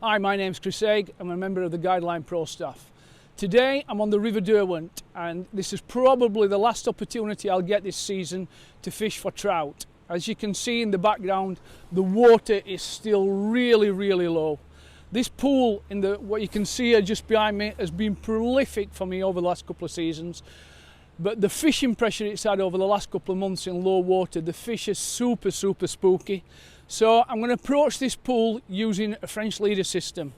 Hi, my name's Chris Hague. I'm a member of the Guideline Pro staff. Today I'm on the River Derwent and this is probably the last opportunity I'll get this season to fish for trout. As you can see in the background, the water is still really low. This pool in what you can see here just behind me has been prolific for me over the last couple of seasons. But the fishing pressure it's had over the last couple of months in low water, the fish is super spooky. So I'm going to approach this pool using a French leader system.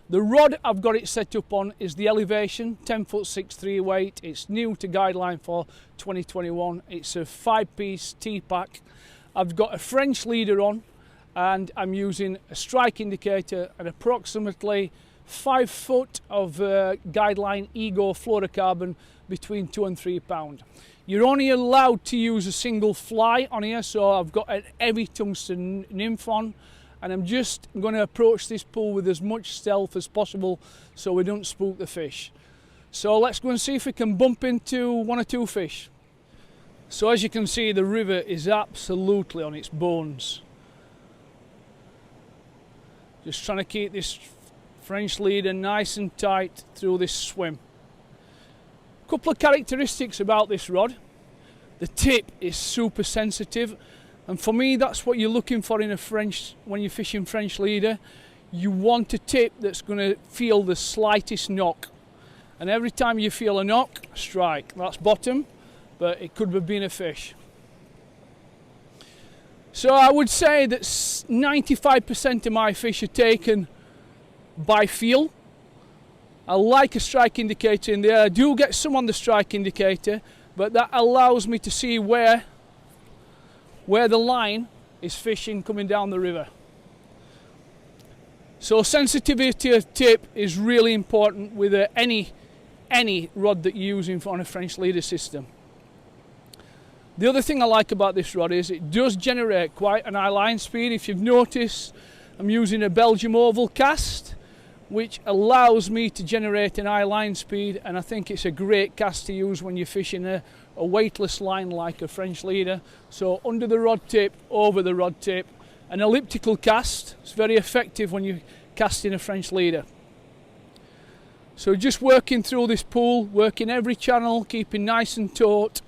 The rod I've got it set up on is the Elevation 10'6" 3-weight. It's new to Guideline for 2021. It's a 5-piece T-pack. I've got a French leader on and I'm using a strike indicator and approximately 5 foot of Guideline Ego fluorocarbon between 2 and 3 pound. You're only allowed to use a single fly on here, so I've got an heavy tungsten nymph on, and I'm just going to approach this pool with as much stealth as possible so we don't spook the fish. So let's go and see if we can bump into 1 or 2 fish. So as you can see, the river is absolutely on its bones. Just trying to keep this French leader nice and tight through this swim. Couple of characteristics about this rod. The tip is super sensitive, and for me that's what you're looking for in when you're fishing French leader. You want a tip that's going to feel the slightest knock, and every time you feel a knock, strike. That's bottom, but it could have been a fish. So I would say that 95% of my fish are taken by feel. I like a strike indicator in there. I do get some on the strike indicator, but that allows me to see where the line is fishing coming down the river. So sensitivity of tip is really important with any rod that you're using on a French leader system. The other thing I like about this rod is it does generate quite an high line speed. If you've noticed, I'm using a Belgium oval cast, which allows me to generate an high line speed, and I think it's a great cast to use when you're fishing a weightless line like a French leader. So under the rod tip, over the rod tip, an elliptical cast. It's very effective when you're casting a French leader. So just working through this pool, working every channel, keeping nice and taut.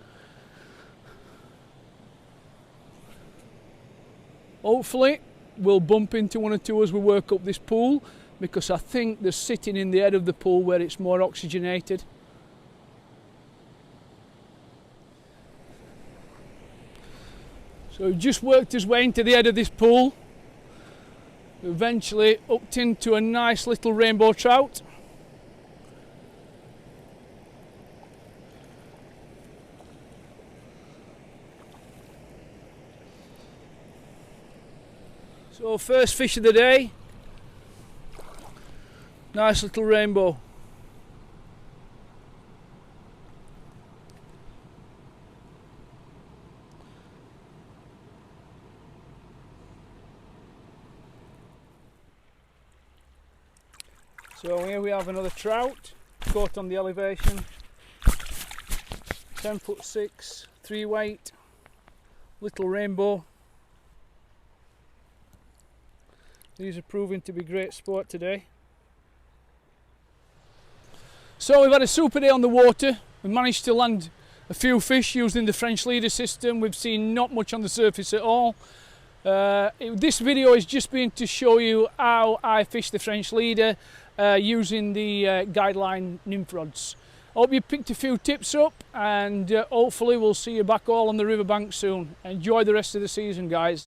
Hopefully we'll bump into 1 or 2 as we work up this pool, because I think they're sitting in the head of the pool where it's more oxygenated. So he just worked his way into the head of this pool, eventually hooked into a nice little rainbow trout. So first fish of the day. Nice little rainbow. So here we have another trout, caught on the Elevation, 10'6", 3-weight, little rainbow. These are proving to be great sport today. So we've had a super day on the water. We've managed to land a few fish using the French leader system. We've seen not much on the surface at all. This video is just been to show you how I fish the French leader using the Guideline nymph rods. Hope you picked a few tips up, and hopefully we'll see you back all on the riverbank soon. Enjoy the rest of the season, guys.